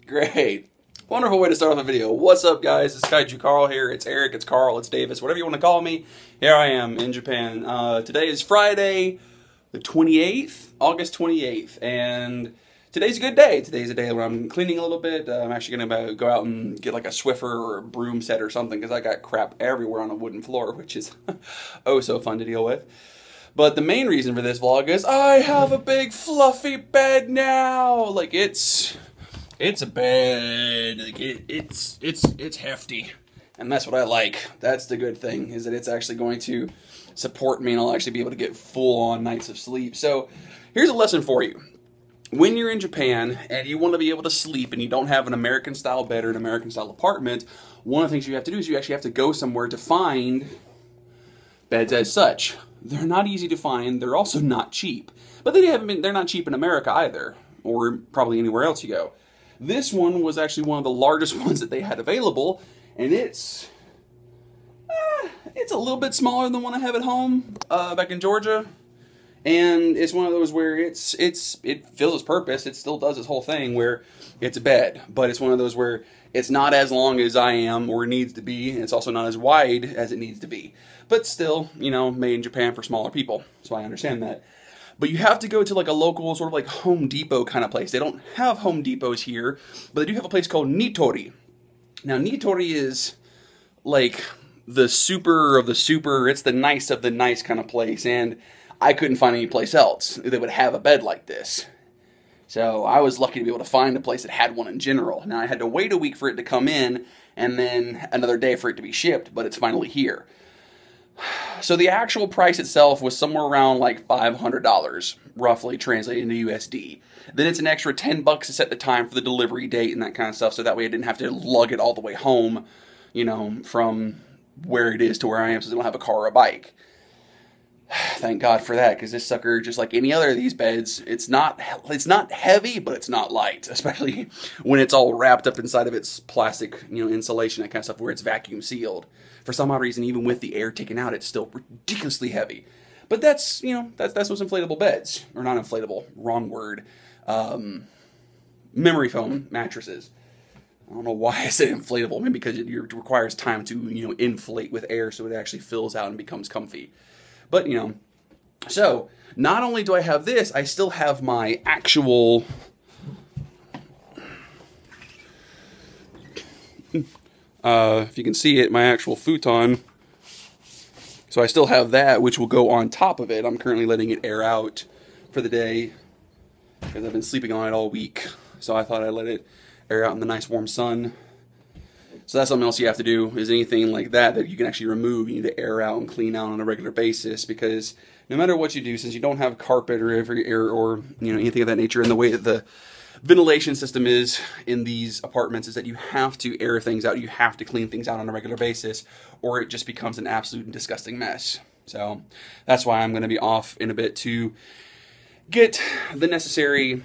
Great. Wonderful way to start off a video. What's up, guys? It's Kaiju Carl here. It's Eric, it's Carl, it's Davis, whatever you want to call me. Here I am in Japan. Today is Friday, the 28th, August 28th, and today's a good day. Today's a day where I'm cleaning a little bit. I'm actually going to go out and get like a Swiffer or a broom set or something because I got crap everywhere on a wooden floor, which is oh so fun to deal with. But the main reason for this vlog is I have a big fluffy bed now. Like it's a bed. Like it's hefty, and that's what I like. That's the good thing, is that it's actually going to support me, and I'll actually be able to get full-on nights of sleep. So here's a lesson for you. When you're in Japan and you want to be able to sleep and you don't have an American-style bed or an American-style apartment, one of the things you have to do is you actually have to go somewhere to find beds as such. They're not easy to find. They're also not cheap. But they're not cheap in America either, or probably anywhere else you go. This one was actually one of the largest ones that they had available, and it's a little bit smaller than the one I have at home back in Georgia. And it's one of those where it fills its purpose. It still does its whole thing where it's a bed, but it's one of those where it's not as long as I am or needs to be, and it's also not as wide as it needs to be. But still, you know, made in Japan for smaller people, so I understand that. But you have to go to like a local sort of like Home Depot kind of place. They don't have Home Depots here, but they do have a place called Nitori. Now, Nitori is like the super of the super. It's the nice of the nice kind of place, and I couldn't find any place else that would have a bed like this. So I was lucky to be able to find a place that had one in general. Now, I had to wait a week for it to come in, and then another day for it to be shipped, but it's finally here. So the actual price itself was somewhere around like $500, roughly translated into USD. Then it's an extra $10 to set the time for the delivery date and that kind of stuff, so that way I didn't have to lug it all the way home, you know, from where it is to where I am, since I don't have a car or a bike. Thank God for that, because this sucker, just like any other of these beds, it's not heavy, but it's not light, especially when it's all wrapped up inside of its plastic, you know, insulation, that kind of stuff, where it's vacuum sealed. For some odd reason, even with the air taken out, it's still ridiculously heavy. But that's, you know, that's those inflatable beds, or not inflatable, wrong word, memory foam mattresses. I don't know why I said inflatable, maybe because it requires time to, you know, inflate with air so it actually fills out and becomes comfy. But, you know, so not only do I have this, I still have my actual if you can see it, my actual futon. So I still have that, which will go on top of it. I'm currently letting it air out for the day because I've been sleeping on it all week. So I thought I'd let it air out in the nice warm sun. So that's something else you have to do, is anything like that you can actually remove, you need to air out and clean out on a regular basis, because no matter what you do, since you don't have carpet or you know, anything of that nature, and the way that the ventilation system is in these apartments is that you have to air things out, you have to clean things out on a regular basis, or it just becomes an absolute and disgusting mess. So that's why I'm going to be off in a bit to get the necessary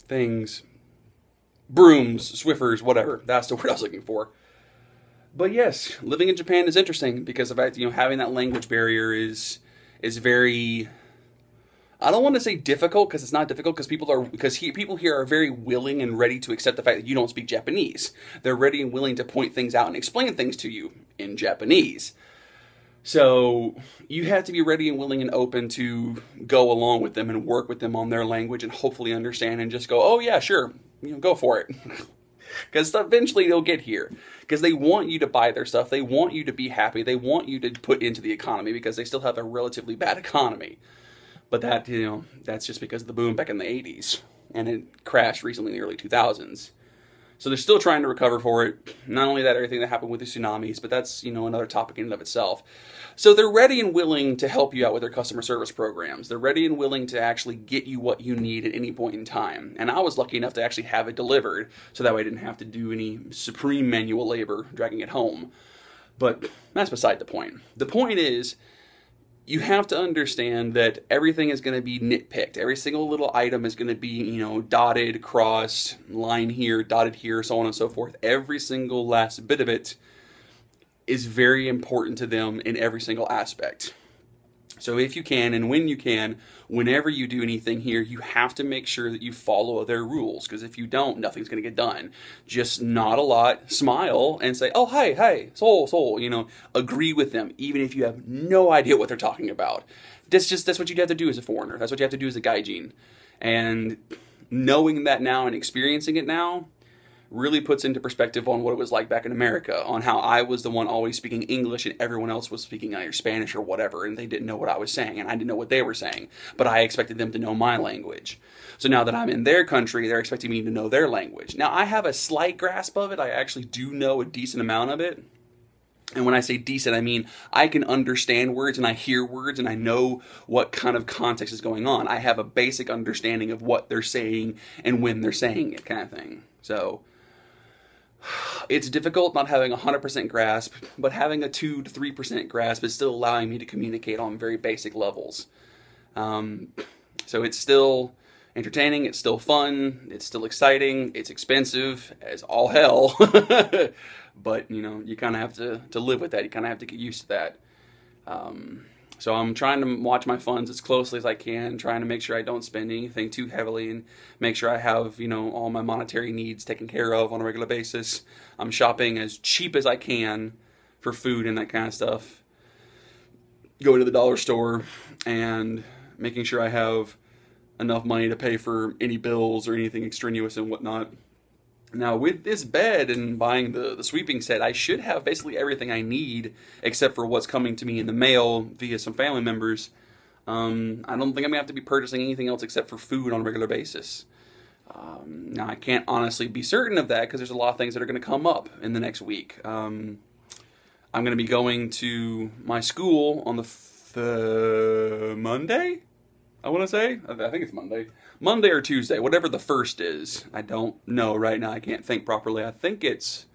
things. Brooms, Swiffers, whatever. That's the word I was looking for. But yes, living in Japan is interesting because of fact, you know, having that language barrier is very, I don't want to say difficult, because it's not difficult, because people here are very willing and ready to accept the fact that you don't speak Japanese. They're ready and willing to point things out and explain things to you in Japanese. So you have to be ready and willing and open to go along with them and work with them on their language and hopefully understand and just go, oh yeah, sure, you know, go for it. Because eventually they'll get here. Because they want you to buy their stuff. They want you to be happy. They want you to put into the economy, because they still have a relatively bad economy. But that, you know, that's just because of the boom back in the 80s. And it crashed recently in the early 2000s. So they're still trying to recover for it. Not only that, everything that happened with the tsunamis, but that's, you know, another topic in and of itself. So they're ready and willing to help you out with their customer service programs. They're ready and willing to actually get you what you need at any point in time. And I was lucky enough to actually have it delivered, so that way I didn't have to do any supreme manual labor dragging it home. But that's beside the point. The point is, you have to understand that everything is going to be nitpicked. Every single little item is going to be, you know, dotted, crossed, line here, dotted here, so on and so forth. Every single last bit of it is very important to them in every single aspect. So if you can, and when you can, whenever you do anything here, you have to make sure that you follow their rules, because if you don't, nothing's going to get done. Just nod a lot, smile, and say, oh, hi, soul, agree with them, even if you have no idea what they're talking about. That's what you have to do as a foreigner. That's what you have to do as a gaijin. And knowing that now and experiencing it now really puts into perspective on what it was like back in America, on how I was the one always speaking English and everyone else was speaking either Spanish or whatever, and they didn't know what I was saying, and I didn't know what they were saying, but I expected them to know my language. So now that I'm in their country, they're expecting me to know their language. Now, I have a slight grasp of it. I actually do know a decent amount of it. And when I say decent, I mean I can understand words and I hear words and I know what kind of context is going on. I have a basic understanding of what they're saying and when they're saying it, kind of thing. So it's difficult not having a 100% grasp, but having a 2 to 3% grasp is still allowing me to communicate on very basic levels. So it's still entertaining, it's still fun, it's still exciting, it's expensive as all hell, but you kind of have to live with that. You kind of have to get used to that. So I'm trying to watch my funds as closely as I can, trying to make sure I don't spend anything too heavily and make sure I have, all my monetary needs taken care of on a regular basis. I'm shopping as cheap as I can for food and that kind of stuff. Going to the dollar store and making sure I have enough money to pay for any bills or anything extraneous and whatnot. Now, with this bed and buying the sweeping set, I should have basically everything I need except for what's coming to me in the mail via some family members. I don't think I'm going to have to be purchasing anything else except for food on a regular basis. Now, I can't honestly be certain of that because there's a lot of things that are going to come up in the next week. I'm going to be going to my school on the Monday? I want to say? I think it's Monday. Monday or Tuesday, whatever the first is. I don't know right now. I can't think properly. I think it's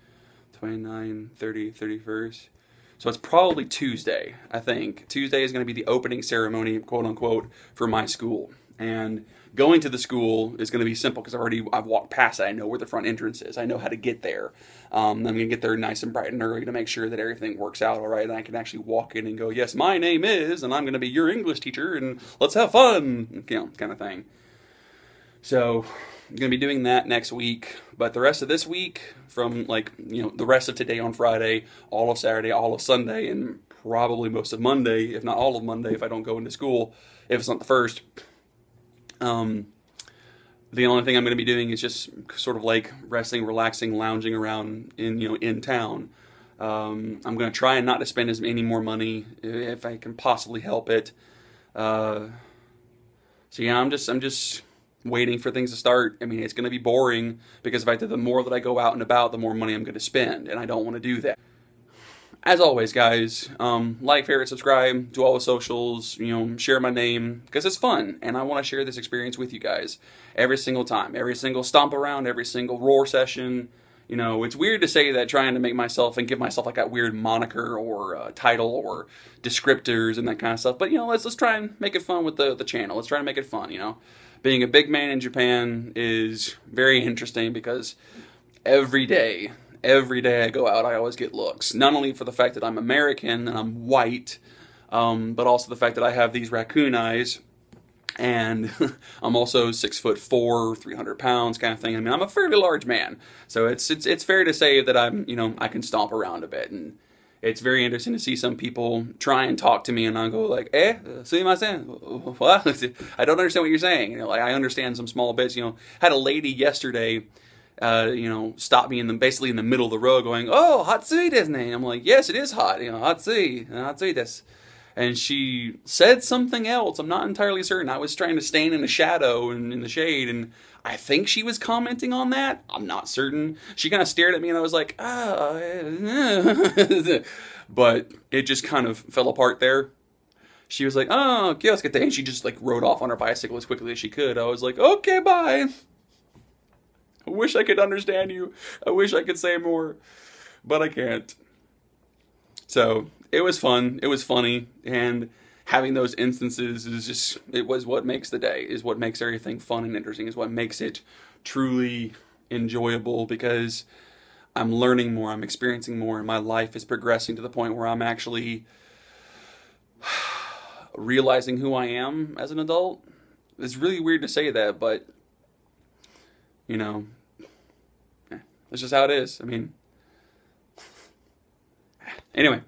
29, 30, 31st. So it's probably Tuesday, I think. Tuesday is going to be the opening ceremony, quote unquote, for my school. And going to the school is going to be simple because I've walked past it. I know where the front entrance is. I know how to get there. I'm going to get there nice and bright and early to make sure that everything works out all right. And I can actually walk in and go, yes, my name is, and I'm going to be your English teacher, and let's have fun, kind of thing. So I'm going to be doing that next week. But the rest of this week, from the rest of today on Friday, all of Saturday, all of Sunday, and probably most of Monday, if not all of Monday, if I don't go into school, if it's not the first. The only thing I'm going to be doing is just sort of like resting, relaxing, lounging around in town. I'm going to try and not to spend as any more money if I can possibly help it. So yeah, I'm just waiting for things to start. I mean, it's going to be boring because the more that I go out and about, the more money I'm going to spend, and I don't want to do that. As always, guys, like, favorite, subscribe, do all the socials, share my name, because it's fun, and I want to share this experience with you guys every single time, every single stomp around, every single roar session. It's weird to say that, trying to make myself and give myself like that weird moniker or title or descriptors and that kind of stuff, but let's try and make it fun with the channel. Let's try to make it fun. Being a big man in Japan is very interesting because every day I go out, I always get looks. Not only for the fact that I'm American and I'm white, but also the fact that I have these raccoon eyes, and I'm also 6'4", 300 pounds, kind of thing. I mean, I'm a fairly large man, so it's fair to say that I'm I can stomp around a bit, and it's very interesting to see some people try and talk to me, and I go like, sumimasen, what? I don't understand what you're saying. I understand some small bits. Had a lady yesterday. Stop me basically in the middle of the road going, oh, hatsui desu ne. I'm like, yes, it is hot, hatsui desu. And she said something else. I'm not entirely certain. I was trying to stand in the shadow and in the shade, and I think she was commenting on that. I'm not certain. She kind of stared at me, and I was like, but it just kind of fell apart there. She was like, oh, kyosuke, and she just rode off on her bicycle as quickly as she could. I was like, okay, bye. I wish I could understand you. I wish I could say more, but I can't. So it was fun. It was funny, and having those instances was what makes the day, is what makes everything fun and interesting, is what makes it truly enjoyable, because I'm learning more, I'm experiencing more, and my life is progressing to the point where I'm actually realizing who I am as an adult. It's really weird to say that, but, you know, that's just how it is. I mean, anyway,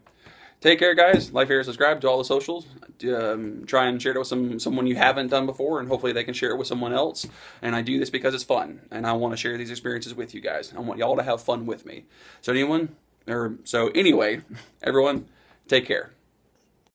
take care, guys. Like, share, subscribe to all the socials. Try and share it with someone you haven't done before, and hopefully they can share it with someone else. And I do this because it's fun, and I want to share these experiences with you guys. I want y'all to have fun with me. So anyway, everyone, take care.